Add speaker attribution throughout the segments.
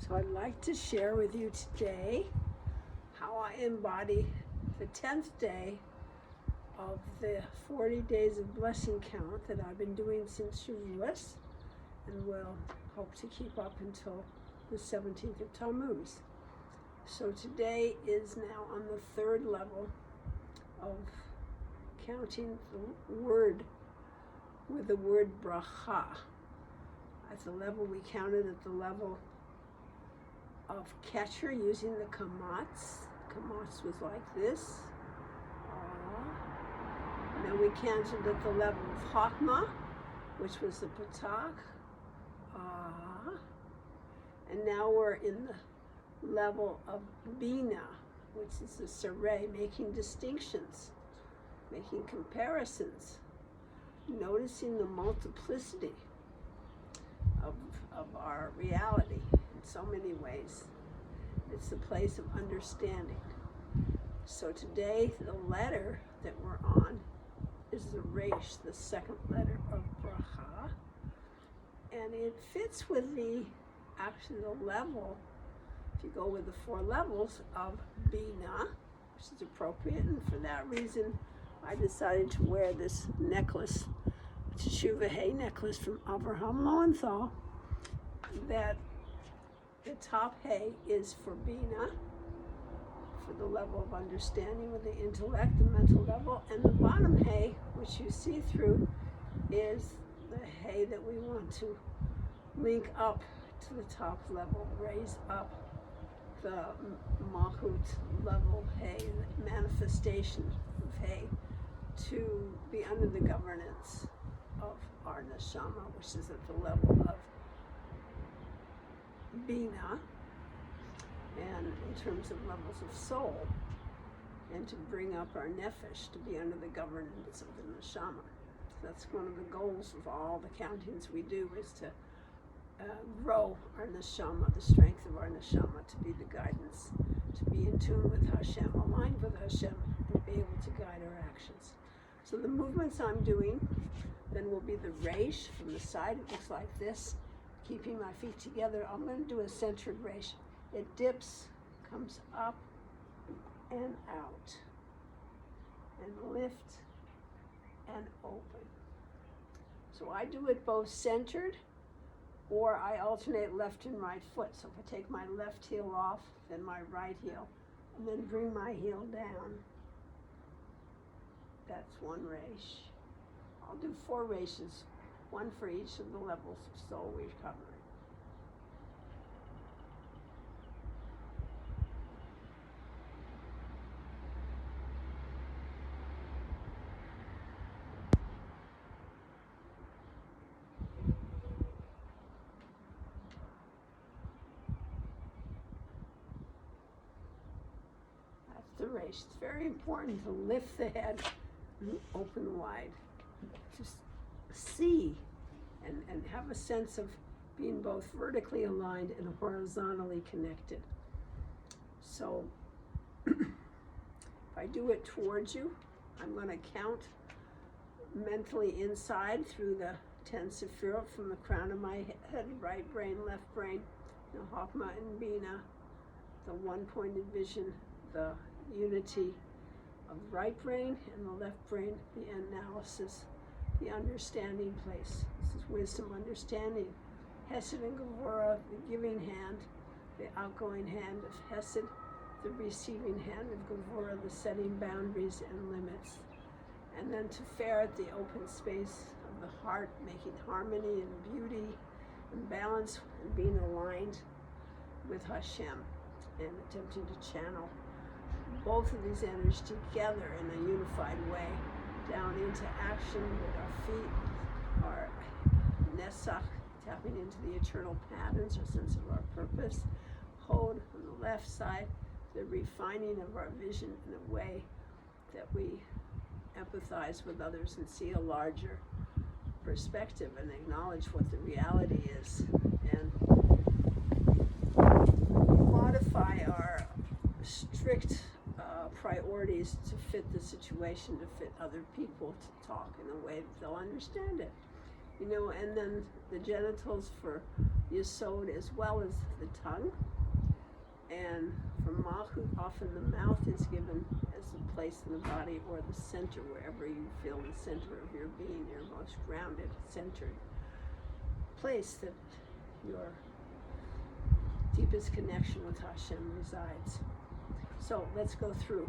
Speaker 1: So I'd like to share with you today how I embody the 10th day of the 40 days of blessing count that I've been doing since Shavuos and will hope to keep up until the 17th of Tammuz. So today is now on the third level of counting the word with the word bracha. At the level we counted at the level of catcher using the kamatz. Kamatz was like this. And then we counted at the level of chokmah, which was the patak. And now we're in the level of Binah, which is the Tzere, making distinctions, making comparisons, noticing the multiplicity of our reality in so many ways. It's the place of understanding. So today, the letter that we're on is the Resh, the second letter of Bracha, and it fits with the level, if you go with the 4 levels of Binah, which is appropriate, and for that reason, I decided to wear this necklace, Teshuva Hay necklace from Avraham Lowenthal, that the top hay is for Binah, for the level of understanding with the intellect, the mental level, and the bottom hay, which you see through, is the hay that we want to link up to the top level, raise up the Malchut level hay, the manifestation of hay, to be under the governance of our neshama, which is at the level of Binah, and in terms of levels of soul, and to bring up our nefesh to be under the governance of the neshama. That's one of the goals of all the countings we do, is to grow our neshama, the strength of our neshama, to be the guidance, to be in tune with Hashem, aligned with Hashem, and be able to guide our actions. So the movements I'm doing then will be the Resh from the side. It looks like this, keeping my feet together. I'm going to do a centered Resh. It dips, comes up and out, and lift and open. So I do it both centered, or I alternate left and right foot. So if I take my left heel off, then my right heel, and then bring my heel down, that's one Resh. I'll do 4 Reshes, one for each of the levels of soul we're covering. That's the Resh. It's very important to lift the head and open wide. Just see and have a sense of being both vertically aligned and horizontally connected. So if I do it towards you, I'm going to count mentally inside through the 10 sefirot from the crown of my head, right brain, left brain, the chokmah and Binah, the one-pointed vision, the unity of the right brain and the left brain, the analysis, the understanding place. This is wisdom, understanding. Hesed and Gevurah, the giving hand, the outgoing hand of Hesed, the receiving hand of Gevurah, the setting boundaries and limits. And then Tzere, the open space of the heart, making harmony and beauty and balance and being aligned with Hashem and attempting to channel both of these energies together in a unified way, down into action with our feet, our nesach, tapping into the eternal patterns, our sense of our purpose. Hold on the left side, the refining of our vision in a way that we empathize with others and see a larger perspective and acknowledge what the reality is, and modify our strict priorities to fit the situation, to fit other people, to talk in a way that they'll understand it. And then the genitals for Yesod as well as the tongue. And for Malchut, often the mouth is given as a place in the body, or the center, wherever you feel the center of your being, your most grounded, centered place that your deepest connection with Hashem resides. So let's go through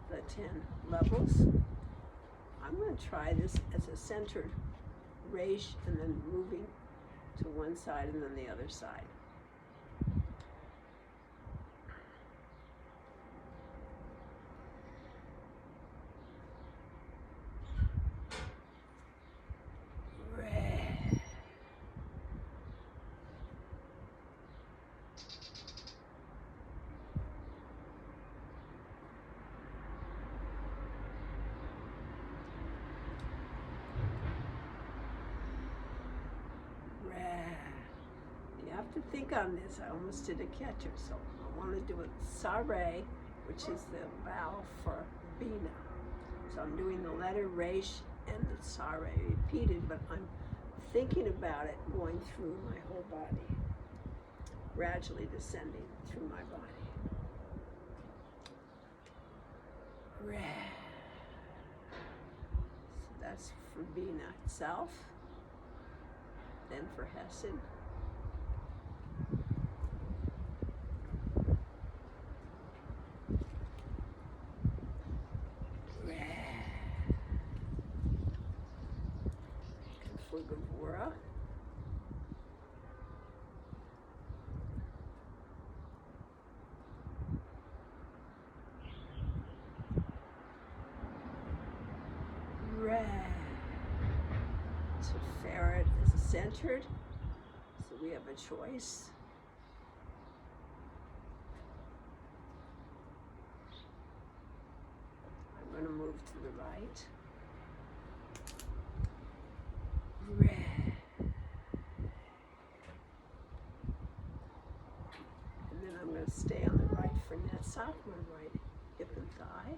Speaker 1: the 10 levels. I'm going to try this as a centered Resh, and then moving to one side and then the other side. To think on this, I almost did a catcher, so I want to do it Tzere, which is the vowel for Binah. So I'm doing the letter Resh and the Tzere repeated, but I'm thinking about it going through my whole body, gradually descending through my body. Resh. So that's for Binah itself, then for Hesed. Sefirot is centered, so we have a choice. I'm going to move to the right. And then I'm going to stay on the right for Netzach, my right hip and thigh.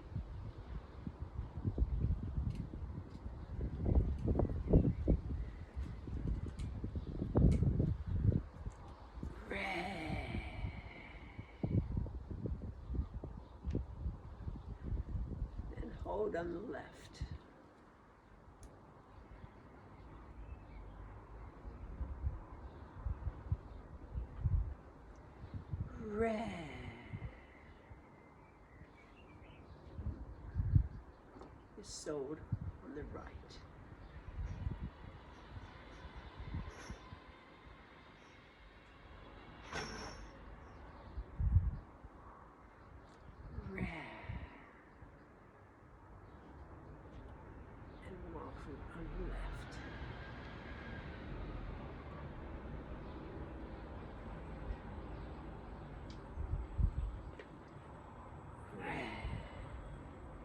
Speaker 1: On the left. Resh. Yesod on the right. On the left.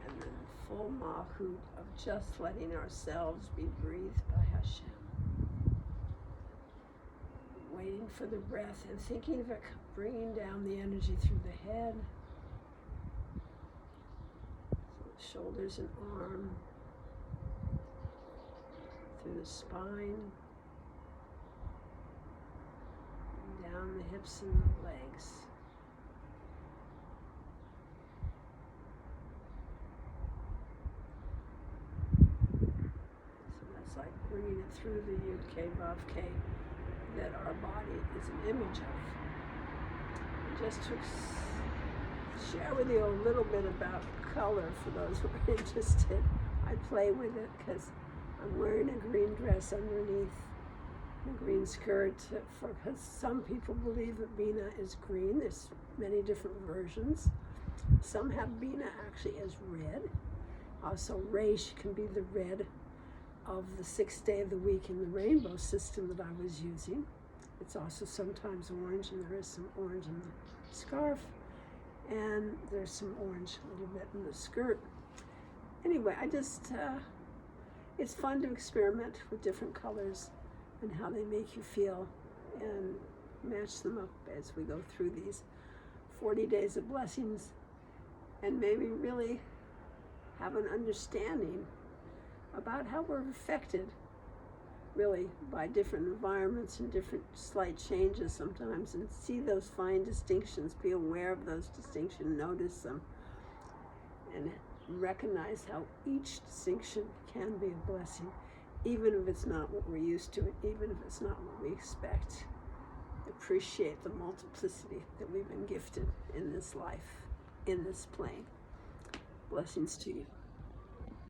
Speaker 1: And then full Malchut of just letting ourselves be breathed by Hashem. Waiting for the breath and thinking of it bringing down the energy through the head, so the shoulders and arm, through the spine, down the hips and the legs. So that's like bringing it through the Yud K Vav K that our body is an image of. Just to share with you a little bit about color for those who are interested. I play with it because I'm wearing a green dress underneath, a green skirt, because some people believe that Binah is green. There's many different versions. Some have Binah actually as red. Also, Resh can be the red of the 6th day of the week in the rainbow system that I was using. It's also sometimes orange, and there is some orange in the scarf, and there's some orange a little bit in the skirt. Anyway, it's fun to experiment with different colors and how they make you feel and match them up as we go through these 40 days of blessings, and maybe really have an understanding about how we're affected really by different environments and different slight changes sometimes, and see those fine distinctions, be aware of those distinctions, notice them, and recognize how each distinction can be a blessing, even if it's not what we're used to, even if it's not what we expect. Appreciate the multiplicity that we've been gifted in this life, in this plane. Blessings to you.